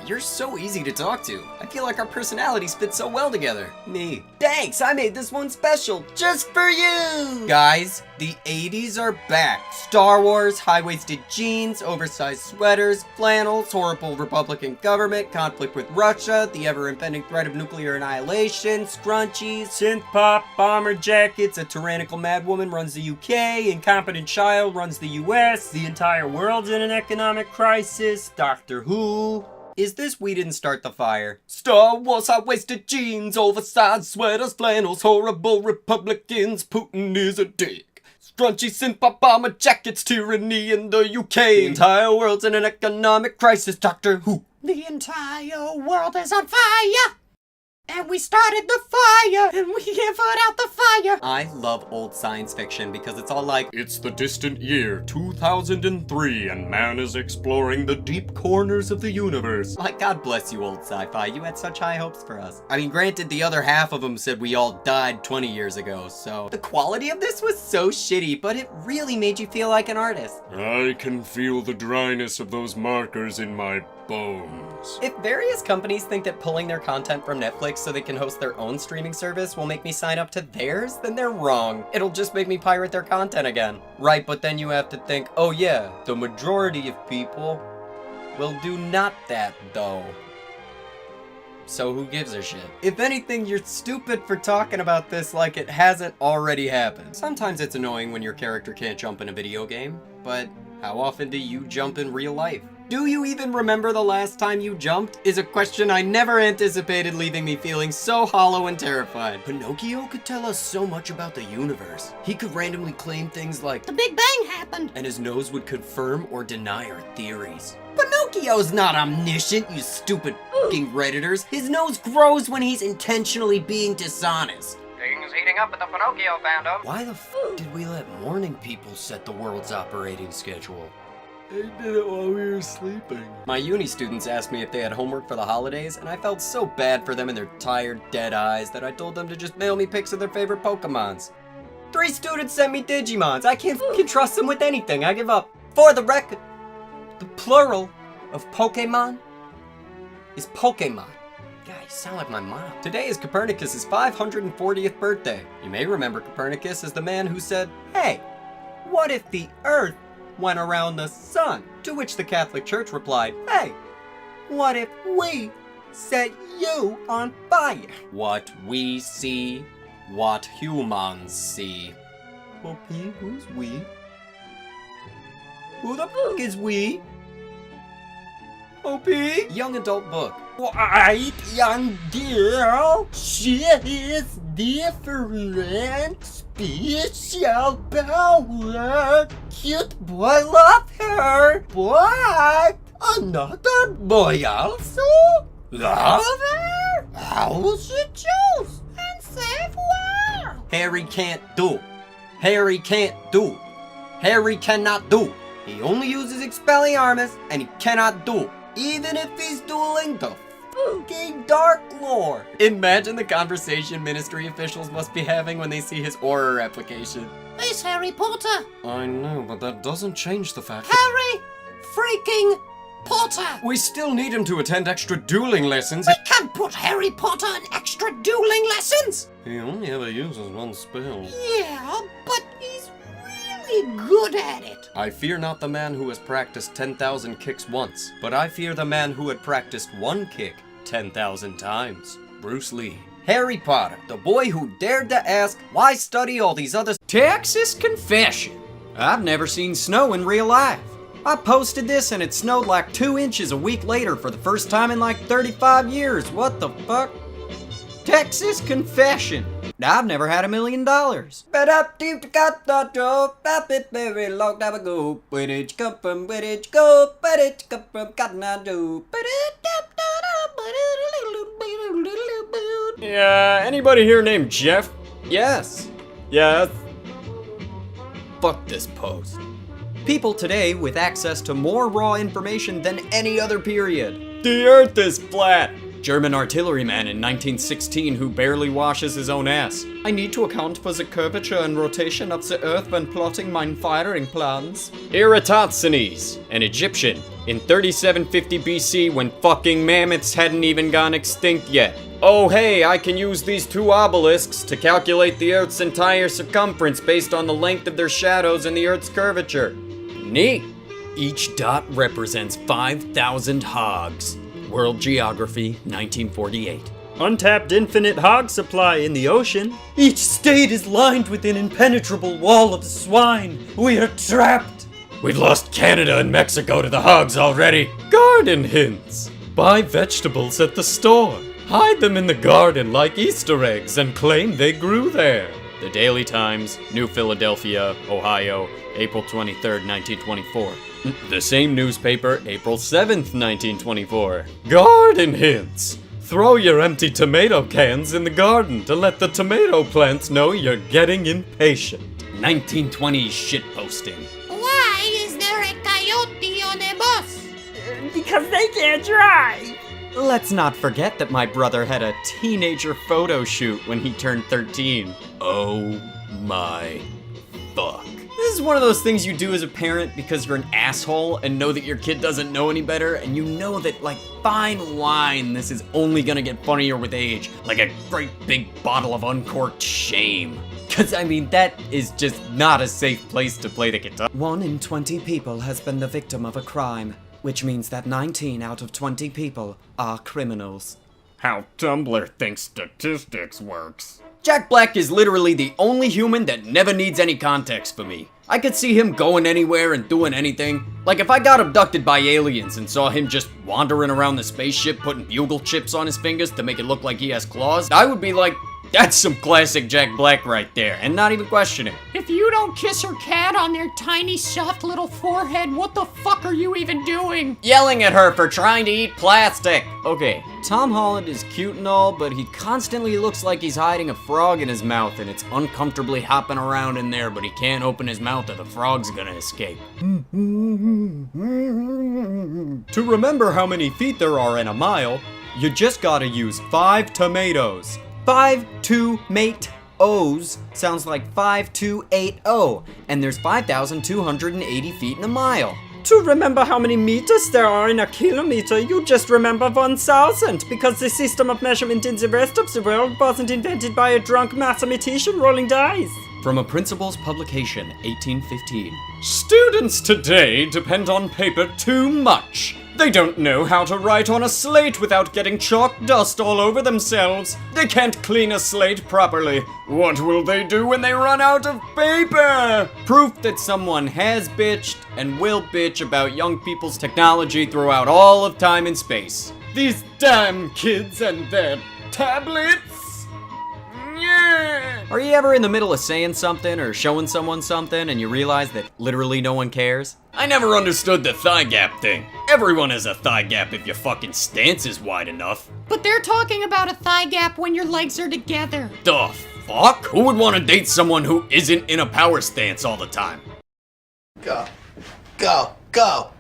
you're so easy to talk to. I feel like our personalities fit so well together. Me. Thanks, I made this one special, just for you! Guys, the 80s are back. Star Wars, high-waisted jeans, oversized sweaters, flannels, horrible Republican government, conflict with Russia, the ever-impending threat of nuclear annihilation, scrunchies, synth pop, bomber jackets, a tyrannical madwoman runs the UK, incompetent child runs the US, the entire world's in an economic crisis, Doctor Who. Is this We Didn't Start the Fire? Star Wars, high-waisted jeans, oversized sweaters, flannels, horrible Republicans, Putin is a dick. Scrunchy synth-pop bomber jackets, tyranny in the UK. The entire world's in an economic crisis, Doctor Who. The entire world is on fire! And we started the fire, and we put out the fire! I love old science fiction because it's all like, it's the distant year 2003 and man is exploring the deep corners of the universe. like, God bless you, old sci-fi. You had such high hopes for us. I mean, granted, the other half of them said we all died 20 years ago, so the quality of this was so shitty, but it really made you feel like an artist. I can feel the dryness of those markers in my bones. If various companies think that pulling their content from Netflix so they can host their own streaming service will make me sign up to theirs, then they're wrong. It'll just make me pirate their content again. Right, but then you have to think, oh yeah, the majority of people will do not that though. So who gives a shit? If anything, you're stupid for talking about this like it hasn't already happened. Sometimes it's annoying when your character can't jump in a video game, but how often do you jump in real life? Do you even remember the last time you jumped? Is a question I never anticipated, leaving me feeling so hollow and terrified. Pinocchio could tell us so much about the universe. He could randomly claim things like, The Big Bang happened! and his nose would confirm or deny our theories. Pinocchio's not omniscient, you stupid fucking Redditors. His nose grows when he's intentionally being dishonest. Things heating up at the Pinocchio fandom. Why the f did we let morning people set the world's operating schedule? They did it while we were sleeping. My uni students asked me if they had homework for the holidays, and I felt so bad for them and their tired, dead eyes that I told them to just mail me pics of their favorite Pokemons. 3 students sent me Digimons. I can't fucking trust them with anything. I give up. For the record, the plural of Pokemon is Pokemon. God, you sound like my mom. Today is Copernicus' 540th birthday. You may remember Copernicus as the man who said, hey, what if the Earth went around the sun? To which the Catholic Church replied, hey, what if we set you on fire? What we see, what humans see. Okay, who's we? Who the fuck is we? OP? Young adult book. White young girl, she is different, special power. Cute boy love her, but another boy also love her. How will she choose and save world? Harry can't do. Harry can't do. Harry cannot do. He only uses Expelliarmus and he cannot do. Even if he's dueling the fucking Dark Lord. Imagine the conversation Ministry officials must be having when they see his Auror application. It's Harry Potter! I know, but that doesn't change the fact Harry freaking Potter! we still need him to attend extra dueling lessons. We can't put Harry Potter in extra dueling lessons! He only ever uses one spell. Yeah, but he's really good at it. I fear not the man who has practiced 10,000 kicks once, but I fear the man who had practiced one kick 10,000 times. Bruce Lee. Harry Potter, the boy who dared to ask, why study all these other— Texas confession. I've never seen snow in real life. I posted this and it snowed like 2 inches a week later for the first time in like 35 years. What the fuck? Texas confession. I've never had $1 million. But up to got the drove, up it very long time ago. Where did you come from? Where did you go? Where did you come from? Cotton I do. Yeah, anybody here named Jeff? Yes. Yes. Fuck this post. People today with access to more raw information than any other period. The Earth is flat. German artilleryman in 1916 who barely washes his own ass. I need to account for the curvature and rotation of the earth when plotting my firing plans. Eratosthenes, an Egyptian, in 3750 BC when fucking mammoths hadn't even gone extinct yet. Oh hey, I can use these two obelisks to calculate the Earth's entire circumference based on the length of their shadows and the Earth's curvature. Neat. Each dot represents 5,000 hogs. World Geography, 1948. Untapped infinite hog supply in the ocean. Each state is lined with an impenetrable wall of swine. We are trapped. We've lost Canada and Mexico to the hogs already. Garden hints. Buy vegetables at the store. Hide them in the garden like Easter eggs and claim they grew there. The Daily Times, New Philadelphia, Ohio, April 23rd, 1924. The same newspaper, April 7th, 1924. Garden hints. Throw your empty tomato cans in the garden to let the tomato plants know you're getting impatient. 1920s shitposting. Why is there a coyote on a bus? Because they can't drive. Let's not forget that my brother had a teenager photo shoot when he turned 13. Oh my fuck. This is one of those things you do as a parent because you're an asshole and know that your kid doesn't know any better, and you know that, like fine wine, this is only gonna get funnier with age. Like a great big bottle of uncorked shame. Cause I mean, that is just not a safe place to play the guitar. 1 in 20 people has been the victim of a crime, which means that 19 out of 20 people are criminals. How Tumblr thinks statistics works. Jack Black is literally the only human that never needs any context for me. I could see him going anywhere and doing anything. Like if I got abducted by aliens and saw him just wandering around the spaceship putting bugle chips on his fingers to make it look like he has claws, I would be like, that's some classic Jack Black right there, and not even question it. If you don't kiss her cat on their tiny, soft little forehead, what the fuck are you even doing? Yelling at her for trying to eat plastic. Okay, Tom Holland is cute and all, but he constantly looks like he's hiding a frog in his mouth and it's uncomfortably hopping around in there, but he can't open his mouth or the frog's gonna escape. To remember how many feet there are in a mile, you just gotta use 5 tomatoes. 5-2-mate-O's sounds like 5280, and there's 5,280 feet in a mile. To remember how many meters there are in a kilometer, you just remember 1,000, because the system of measurement in the rest of the world wasn't invented by a drunk mathematician rolling dice. From a principal's publication, 1815. Students today depend on paper too much. They don't know how to write on a slate without getting chalk dust all over themselves. They can't clean a slate properly. What will they do when they run out of paper? Proof that someone has bitched and will bitch about young people's technology throughout all of time and space. These damn kids and their tablets. Yeah. Are you ever in the middle of saying something or showing someone something and you realize that literally no one cares? I never understood the thigh gap thing. Everyone has a thigh gap if your fucking stance is wide enough. But they're talking about a thigh gap when your legs are together. The fuck? Who would want to date someone who isn't in a power stance all the time? Go. Go. Go.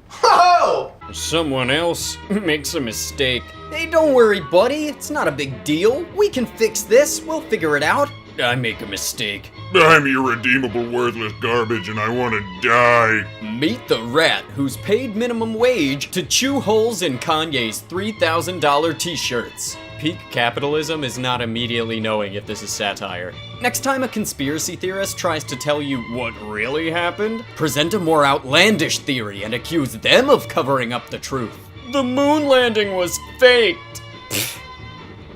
Ho! Someone else makes a mistake. Hey, don't worry, buddy. It's not a big deal. We can fix this. We'll figure it out. I make a mistake. I'm irredeemable, worthless garbage, and I want to die. Meet the rat who's paid minimum wage to chew holes in Kanye's $3,000 t-shirts. Peak capitalism is not immediately knowing if this is satire. Next time a conspiracy theorist tries to tell you what really happened, present a more outlandish theory and accuse them of covering up the truth. The moon landing was faked.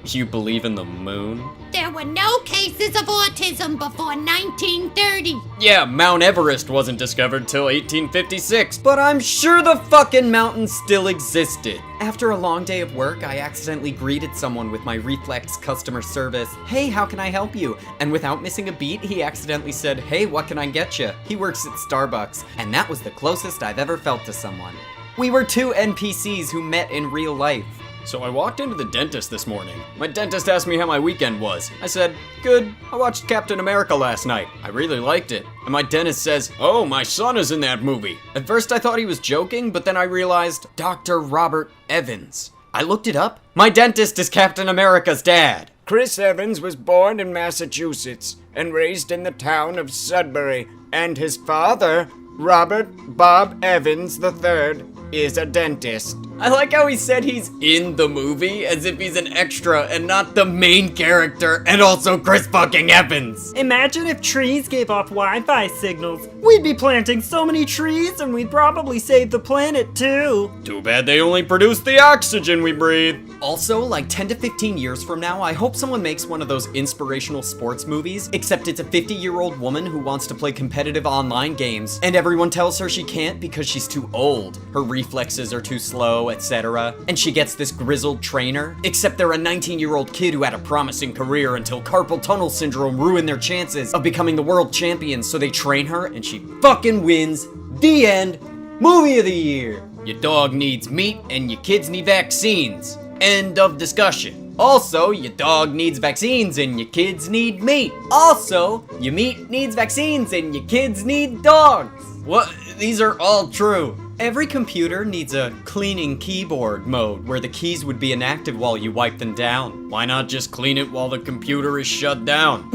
You believe in the moon? There were no cases of autism before 1930. Yeah, Mount Everest wasn't discovered till 1856, but I'm sure the fucking mountain still existed. After a long day of work, I accidentally greeted someone with my reflex customer service. Hey, how can I help you? And without missing a beat, he accidentally said, hey, what can I get you? He works at Starbucks, and that was the closest I've ever felt to someone. We were 2 NPCs who met in real life. So I walked into the dentist this morning. My dentist asked me how my weekend was. I said, good. I watched Captain America last night. I really liked it. And my dentist says, oh, my son is in that movie. At first I thought he was joking, but then I realized Dr. Robert Evans. I looked it up. My dentist is Captain America's dad. Chris Evans was born in Massachusetts and raised in the town of Sudbury, and his father, Robert Bob Evans III, is a dentist. I like how he said he's in the movie as if he's an extra and not the main character and also Chris fucking Evans. Imagine if trees gave off Wi-Fi signals. We'd be planting so many trees and we'd probably save the planet too. Too bad they only produce the oxygen we breathe. Also, like 10 to 15 years from now, I hope someone makes one of those inspirational sports movies, except it's a 50-year-old woman who wants to play competitive online games, and everyone tells her she can't because she's too old. Her reflexes are too slow, etc. And she gets this grizzled trainer, except they're a 19-year-old kid who had a promising career until carpal tunnel syndrome ruined their chances of becoming the world champions, so they train her and she fucking wins. The end. Movie of the year. Your dog needs meat and your kids need vaccines. End of discussion. Also, your dog needs vaccines and your kids need meat. Also, your meat needs vaccines and your kids need dogs. What? These are all true. Every computer needs a cleaning keyboard mode where the keys would be inactive while you wipe them down. Why not just clean it while the computer is shut down?